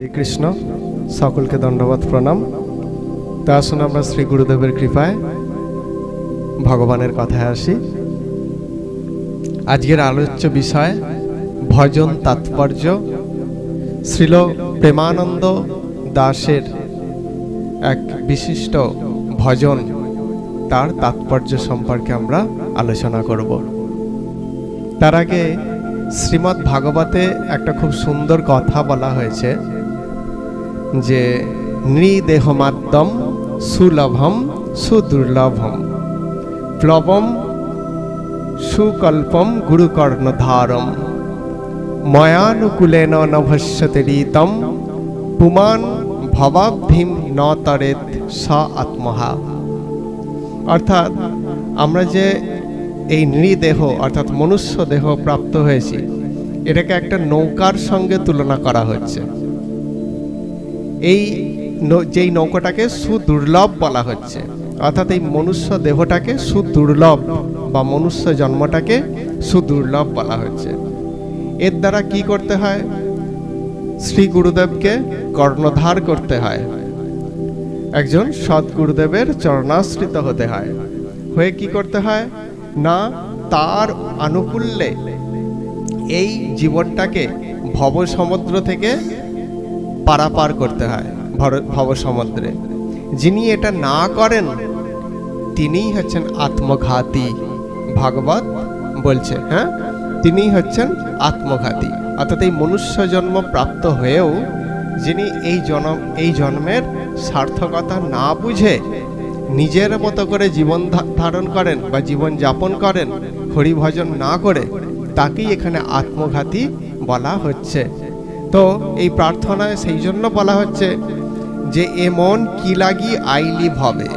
কৃষ্ণ সকলকে দণ্ডবত প্রণাম। তা আসুন আমরা শ্রী গুরুদেবের কৃপায় ভগবানের কথায় আসি। আজকের আলোচ্য বিষয় ভজন তাৎপর্য। শ্রীল প্রেমানন্দ দাসের এক বিশিষ্ট ভজন, তার তাৎপর্য সম্পর্কে আমরা আলোচনা করব। তার আগে শ্রীমদ্ ভাগবতে একটা খুব সুন্দর কথা বলা হয়েছে যে নৃদেহমাদ্যম সুলভম সুদুর্লভম প্লবম সুকল্পম গুরুকর্ণধারম ময়ানুকূলেন নভস্যতে রীতম পুমান ভবাব্ধিম ন তরেত স আত্মহা। অর্থাৎ আমরা যে এই নৃদেহ অর্থাৎ মনুষ্য দেহ প্রাপ্ত হয়েছি, এটাকে একটা নৌকার সঙ্গে তুলনা করা হচ্ছে। এই যেই নৌকাটাকে সুদুর্লভ বলা হচ্ছে, অর্থাৎ এই মনুষ্য দেহটাকে সুদুর্লভ বা মনুষ্য জন্মটাকে সুদুর্লভ বলা হচ্ছে। এর দ্বারা কি করতে হয়? শ্রী গুরুদেবকে কর্ণধার করতে হয়, একজন সৎ গুরুদেবের চরণাশ্রিত হতে হয়। হয়ে কি করতে হয় না, তার আনুকূল্যে এই জীবনটাকে ভব সমুদ্র থেকে পারাপার করতে হয়। ভব সমুদ্রে যিনি এটা না করেন তিনিই হচ্ছেন আত্মঘাতী। ভাগবত বলছে, হ্যাঁ, তিনিই হচ্ছেন আত্মঘাতী। অর্থাৎ এই মনুষ্য জন্ম প্রাপ্ত হয়েও যিনি এই জন্মের সার্থকতা না বুঝে নিজের মতো করে জীবন ধারণ করেন বা জীবন যাপন করেন হরিভজন না করে, তাকেই এখানে আত্মঘাতী বলা হচ্ছে। তো এই প্রার্থনায় সেই জন্য বলা হচ্ছে যে এ মন কি লাগি আইলি ভবে।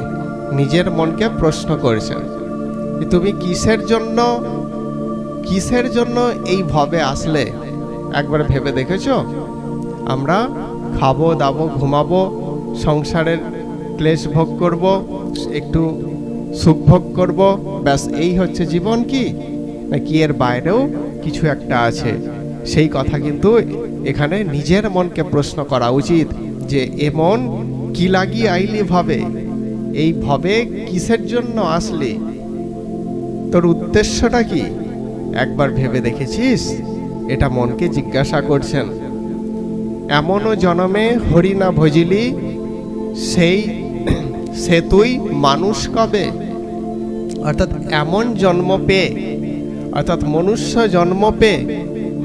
নিজের মনকে প্রশ্ন করেছেন, তুমি কিসের জন্য এই ভবে আসলে? একবার ভেবে দেখেছো? আমরা খাবো দাবো ঘুমাবো, সংসারের ক্লেশ ভোগ করব, একটু সুখ ভোগ করব, ব্যাস এই হচ্ছে জীবন? কি নাকি এর বাইরেও কিছু একটা আছে? সেই কথা কিন্তু এখানে নিজের মনকে প্রশ্ন করা উচিত যে এ মন কি লাগি আইলি ভবে, এই ভবে কিসের জন্য আসলি? তোর উদ্দেশ্যটা কি? একবার ভেবে দেখেছিস? এটা মনকে জিজ্ঞাসা করছেন। এমনও জনমে হরি না ভজিলি সে তুই মানুষ কবে? অর্থাৎ এমন জন্ম পেয়ে, অর্থাৎ মনুষ্য জন্ম পেয়ে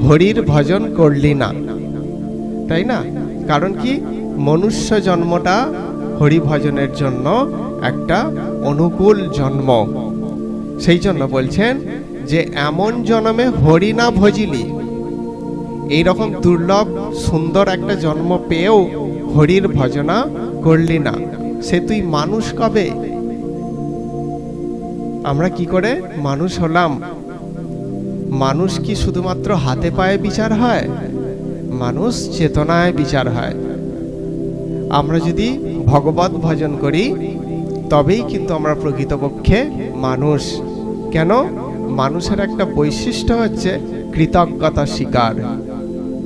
হরির ভজন করলি না, তাই না? কারণ কি, মনুষ্য জন্মটা হরি ভজনের জন্য একটা অনুকূল জন্ম। সেই জন্য বলছেন যে এমন জন্মে হরি না ভজিলি, এইরকম দুর্লভ সুন্দর একটা জন্ম পেয়েও হরির ভজনা করলি না, সে তুই মানুষ কবে? আমরা কি করে মানুষ হলাম? মানুষ কি শুধুমাত্র হাতে পায়ে বিচার হয়? মানুষ চেতনায় বিচার হয়। আমরা যদি ভগবত ভজন করি তবেই কিন্তু আমরা প্রকৃতপক্ষে মানুষ। কেন? মানুষের একটা বৈশিষ্ট্য হচ্ছে কৃতজ্ঞতা স্বীকার,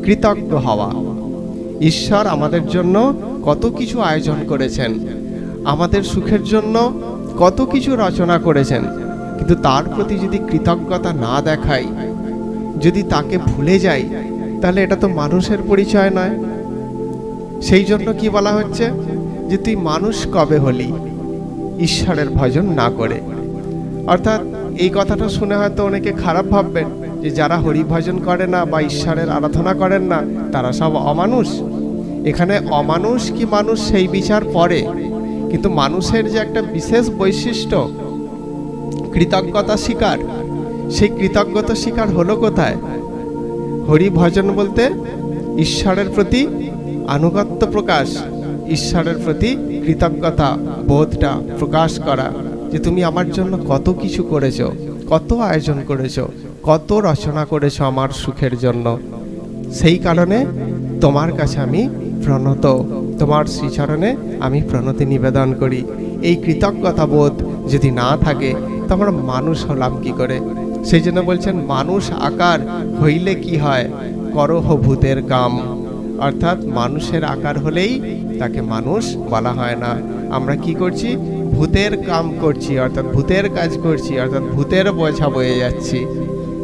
কৃতজ্ঞ হওয়া। ঈশ্বর আমাদের জন্য কত কিছু আয়োজন করেছেন, আমাদের সুখের জন্য কত কিছু রচনা করেছেন, কিন্তু তার প্রতি যদি কৃতজ্ঞতা না দেখাই, যদি তাকে ভুলে যাই, তাহলে এটা তো মানুষের পরিচয় নয়। সেই জন্য কি বলা হচ্ছে যে তুই মানুষ কবে হলি ঈশ্বরের ভজন না করে? অর্থাৎ এই কথাটা শুনে হয়তো অনেকে খারাপ ভাববেন যে যারা হরি ভজন করে না বা ঈশ্বরের আরাধনা করেন না তারা সব অমানুষ। এখানে অমানুষ কি মানুষ সেই বিচার পরে, কিন্তু মানুষের যে একটা বিশেষ বৈশিষ্ট্য কৃতজ্ঞতা স্বীকার, সেই কৃতজ্ঞতা স্বীকার হলো কোথায়? হরি ভজন বলতে ঈশ্বরের প্রতি আনুগত্য প্রকাশ, ঈশ্বরের প্রতি কৃতজ্ঞতা বোধটা প্রকাশ করা, যে তুমি আমার জন্য কত কিছু করেছো, কত আয়োজন করেছো, কত রচনা করেছো আমার সুখের জন্য। সেই কারণে তোমার কাছে আমি প্রণত, তোমার শ্রীচরণে আমি প্রণতি নিবেদন করি। এই কৃতজ্ঞতা বোধ যদি না থাকে তো আমরা মানুষ হলাম কি করে? সেই জন্য বলছেন মানুষ আকার হইলে কি হয়, করহ ভূতের কাম। অর্থাৎ মানুষের আকার হলেই তাকে মানুষ বলা হয় না। আমরা কি করছি? ভূতের কাম করছি, অর্থাৎ ভূতের কাজ করছি, অর্থাৎ ভূতের বোঝা বয়ে যাচ্ছি,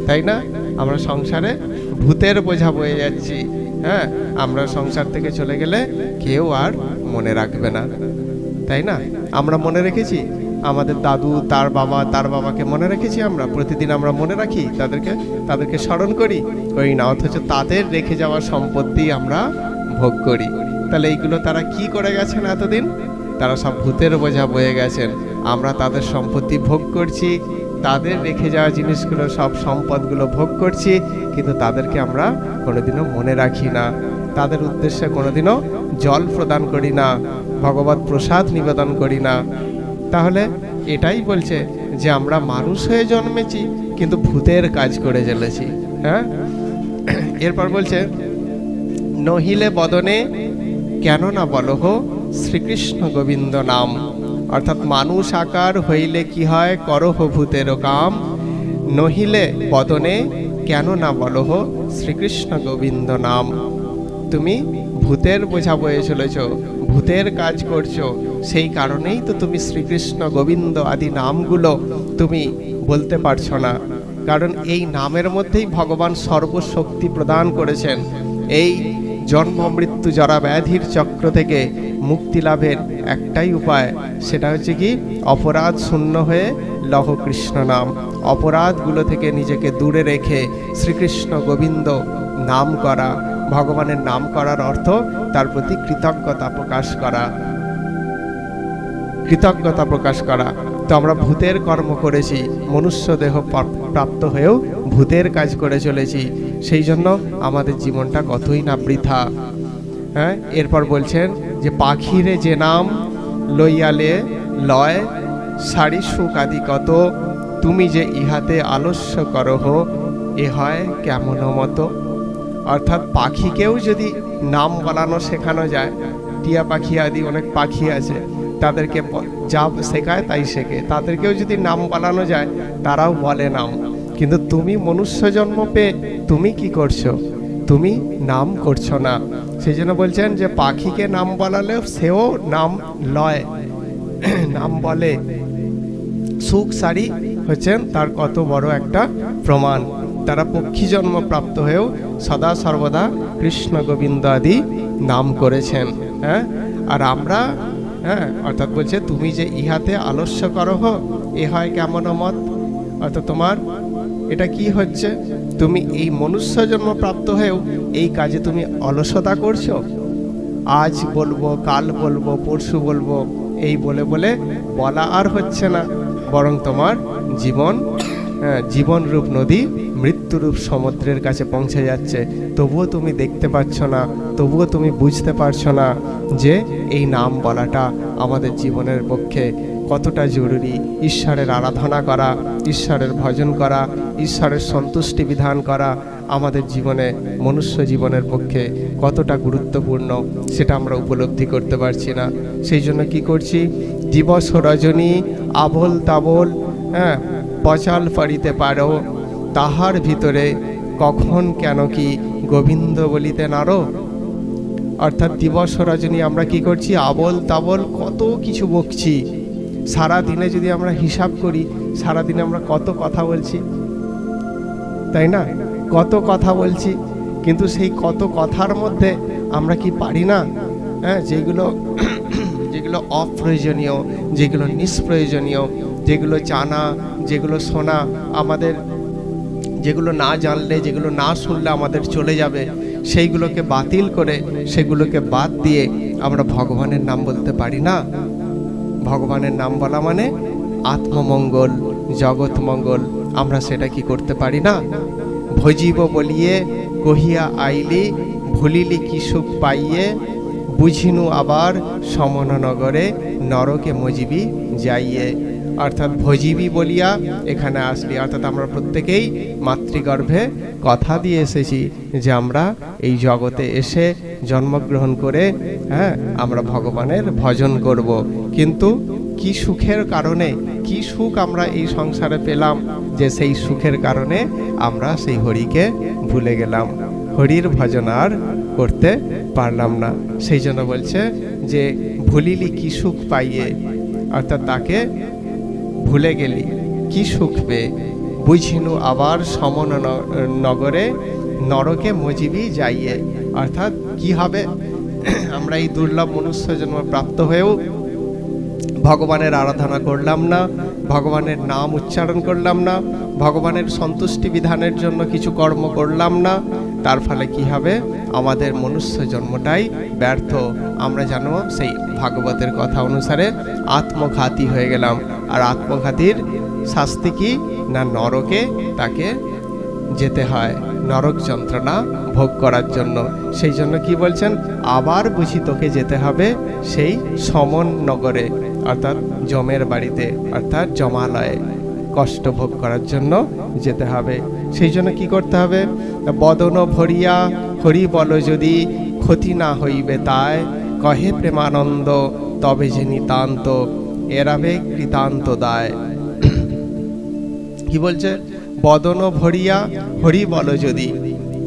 তাই না? আমরা সংসারে ভূতের বোঝা বয়ে যাচ্ছি। হ্যাঁ, আমরা সংসার থেকে চলে গেলে কেউ আর মনে রাখবে না, তাই না? আমরা মনে রেখেছি আমাদের দাদু, তার বাবাকে মনে রেখেছি আমরা, প্রতিদিন আমরা মনে রাখি তাদেরকে স্মরণ করি, করি না, অথচ তাদের রেখে যাওয়া সম্পত্তি আমরা ভোগ করি। তাহলে এইগুলো তারা কি করে গেছেন এতদিন? তারা সব ভূতের বোঝা বয়ে গেছেন। আমরা তাদের সম্পত্তি ভোগ করছি, তাদের রেখে যাওয়া জিনিসগুলো, সব সম্পদগুলো ভোগ করছি, কিন্তু তাদেরকে আমরা কোনোদিনও মনে রাখি না, তাদের উদ্দেশ্যে কোনোদিনও জল প্রদান করি না, ভগবত প্রসাদ নিবেদন করি না। তাহলে এটাই বলছে যে আমরা মানুষ হয়ে জন্মেছি কিন্তু ভূতের কাজ করে চলেছি। হ্যাঁ, এরপর বলছে নহিলে বদনে কেন না বলহ শ্রীকৃষ্ণ গোবিন্দ নাম। অর্থাৎ মানুষ আকার হইলে কি হয়? করহ ভূতের কাম। নহিলে বদনে কেন না বলহ শ্রীকৃষ্ণ গোবিন্দ নাম। তুমি ভূতের বোঝা বয়ে চলেছ, ভূতের কাজ করছো, সেই কারণেই তো তুমি শ্রীকৃষ্ণ গোবিন্দ আদি নামগুলো তুমি বলতে পারছো না। কারণ এই নামের মধ্যেই ভগবান সর্বশক্তি প্রদান করেছেন। এই জন্ম মৃত্যু জরা ব্যাধির চক্র থেকে মুক্তি লাভের একটাই উপায়, সেটা হচ্ছে কি? অপরাধ শূন্য হয়ে লহ কৃষ্ণ নাম। অপরাধগুলো থেকে নিজেকে দূরে রেখে শ্রীকৃষ্ণ গোবিন্দ নাম করা। ভগবানের নাম করার অর্থ তার প্রতি কৃতজ্ঞতা প্রকাশ করা, কৃতজ্ঞতা প্রকাশ করা। তো আমরা ভূতের কর্ম করেছি, মনুষ্য দেহ প্রাপ্ত হয়েও ভূতের কাজ করে চলেছি, সেই জন্য আমাদের জীবনটা কতই না বৃথা। হ্যাঁ, এরপর বলছেন যে পাখিরে যে নাম লইয়ালে লয় সারি সুখ আদি কত, তুমি যে ইহাতে আলস্য করহ এ হয় কেমন মতো। অর্থাৎ পাখিকেও যদি নাম বলানো শেখানো যায়, টিয়া পাখি আদি অনেক পাখি আছে, তাদেরকে যা শেখায় তাই শেখে, তাদেরকেও যদি নাম বলানো যায় তারাও বলে নাম। কিন্তু তুমি মনুষ্য জন্ম পেয়ে তুমি কি করছো? তুমি নাম করছো না। সেই জন্য বলছেন যে পাখিকে নাম বলালেও সেও নাম লয়, নাম বলে। সুখ সারি হচ্ছেন তার কত বড় একটা প্রমাণ। তারা পক্ষী জন্ম প্রাপ্ত হয়েও সদা সর্বদা কৃষ্ণ গোবিন্দ আদি নাম করেছেন। হ্যাঁ, আর আমরা অর্থাৎ বলছে তুমি যে ইহাতে আলস্য করহ এ হয় কেমন মত। অর্থাৎ তোমার এটা কি হচ্ছে? তুমি এই মনুষ্য জন্ম প্রাপ্ত হয়েও এই কাজে তুমি অলসতা করছো। আজ বলবো, কাল বলবো, পরশু বলবো, এই বলে বলে বলা আর হচ্ছে না, বরং তোমার জীবনরূপ নদী মৃত্যুরূপ সমুদ্রের কাছে পৌঁছে যাচ্ছে। তবুও তুমি দেখতে পাচ্ছ না, তবুও তুমি বুঝতে পারছো না যে এই নাম বলাটা আমাদের জীবনের পক্ষে কতটা জরুরি। ঈশ্বরের আরাধনা করা, ঈশ্বরের ভজন করা, ঈশ্বরের সন্তুষ্টি বিধান করা আমাদের জীবনে, মনুষ্য জীবনের পক্ষে কতটা গুরুত্বপূর্ণ সেটা আমরা উপলব্ধি করতে পারছি না। সেই জন্য কি করছি? দিবস রজনী আবোল তাবোল পচাল পারিতে পারো, তাহার ভিতরে কখন কেন কি গোবিন্দ বলিতে নারো। অর্থাৎ দিবস রজনী আমরা কি করছি? আবোল তাবোল কত কিছু বকছি। সারা দিনে যদি আমরা হিসাব করি, সারা দিনে আমরা কত কথা বলছি, তাই না? কত কথা বলছি, কিন্তু সেই কত কথার মধ্যে আমরা কি পারি না যেগুলো অপ্রয়োজনীয়, যেগুলো নিষ্প্রয়োজনীয়, যেগুলো জানা, যেগুলো শোনা আমাদের, যেগুলো না জানলে, যেগুলো না শুনলে আমাদের চলে যাবে, সেইগুলোকে বাতিল করে, সেগুলোকে বাদ দিয়ে আমরা ভগবানের নাম বলতে পারি না। ভগবানের নাম বলা মানে আত্মমঙ্গল, জগৎ মঙ্গল, আমরা সেটা কি করতে পারি না? ভজিব বলিয়ে কহিয়া আইলি, ভুলিলি কি সুখ পাইয়ে, বুঝিনু আবার সমননগরে নরকে মজিবি যাইয়ে। অর্থাৎ ভজিবি বলিয়া এখানে আসলি, অর্থাৎ আমরা প্রত্যেকেই মাতৃগর্ভে কথা দিয়ে এসেছি যে আমরা এই জগতে এসে জন্মগ্রহণ করে আমরা ভগবানের ভজন করব। কিন্তু কি সুখের কারণে, কি সুখ আমরা এই সংসারে পেলাম যে সেই সুখের কারণে আমরা সেই হরিকে ভুলে গেলাম। হরির ভজন আর করতে পারলাম না। সেই জন্য বলছে যে ভুলিলি কি সুখ পাইয়ে, অর্থাৎ তাকে ভুলে গেলি কি সুখ পেয়ে। বুঝিনু আবার সমন নগরে নরকে মজিবি যাইয়ে, অর্থাৎ কি হবে, আমরা এই দুর্লভ মনুষ্য জন্ম প্রাপ্ত হয়েও ভগবানের আরাধনা করলাম না, ভগবানের নাম উচ্চারণ করলাম না, ভগবানের সন্তুষ্টি বিধানের জন্য কিছু কর্ম করলাম না। তার ফলে কি হবে, আমাদের মনুষ্য জন্মটাই ব্যর্থ। আমরা জানো সেই ভাগবতের কথা অনুসারে আত্মঘাতী হয়ে গেলাম। আর আত্মঘাতীর শাস্তি কি না, নরকে তাকে যেতে হয়, নরক যন্ত্রণা ভোগ করার জন্য। সেই জন্য কি বলছেন, আবার বুঝি তোকে যেতে হবে সেই সমন নগরে, অর্থাৎ যমের বাড়িতে, অর্থাৎ যমালয়ে কষ্ট ভোগ করার জন্য যেতে হবে। সেই জন্য কি করতে হবে, বদন ভরিয়া হরি বল যদি ক্ষতি না হইবে তাই, কহে প্রেমানন্দ তবে যে নিতান্ত এরাবে কৃতান্ত দায়। কি বলছে, বদন ভরিয়া হরি বলো যদি,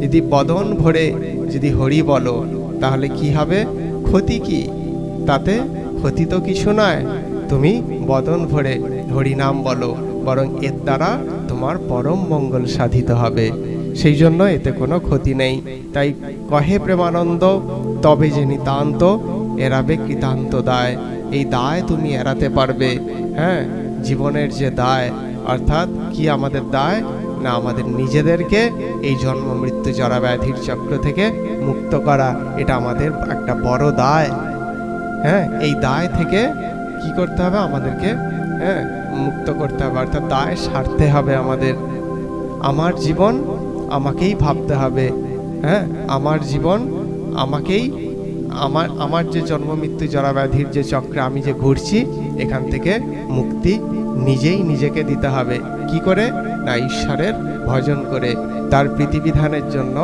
যদি বদন ভরে যদি হরি বলো তাহলে কি হবে, ক্ষতি কি, তাতে ক্ষতি তো কিছু নয়। তুমি বদন ভরে হরি নাম বলো, বরং এর দ্বারা তোমার পরম মঙ্গল সাধিত হবে। সেই জন্য এতে কোনো ক্ষতি নেই। তাই কহে প্রেমানন্দ তবে যে নিতান্ত এরাবে কৃতান্ত দায়, এই দায় তুমি এড়াতে পারবে। হ্যাঁ, জীবনের যে দায়, অর্থাৎ কি আমাদের দায় না, আমাদের নিজেদেরকে এই জন্ম মৃত্যু জরা ব্যাধির চক্র থেকে মুক্ত করা, এটা আমাদের একটা বড় দায়। হ্যাঁ, এই দায় থেকে কি করতে হবে, আমাদেরকে মুক্ত করতে হবে, অর্থাৎ দায় সারতে হবে আমাদের। আমার জীবন আমাকেই ভাবতে হবে। হ্যাঁ, আমার জীবন আমাকেই, আমার যে জন্ম মৃত্যু জরা ব্যাধির যে চক্রে আমি যে ঘুরছি, এখান থেকে মুক্তি নিজেই নিজেকে দিতে হবে। কি করে না, ঈশ্বরের ভজন করে, তার প্রীতিবিধানের জন্য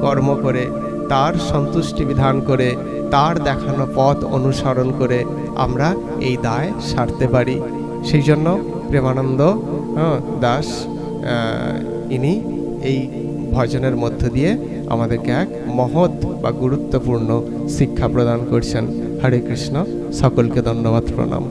কর্ম করে, তার সন্তুষ্টি বিধান করে, তার দেখানো পথ অনুসরণ করে আমরা এই দায় সারতে পারি। সেই জন্য প্রেমানন্দ দাস ইনি এই ভজনের মধ্য দিয়ে আমাদেরকে এক মহৎ বা গুরুত্বপূর্ণ শিক্ষা প্রদান করছেন। হরে কৃষ্ণ, সকলকে ধন্যবাদ, প্রণাম।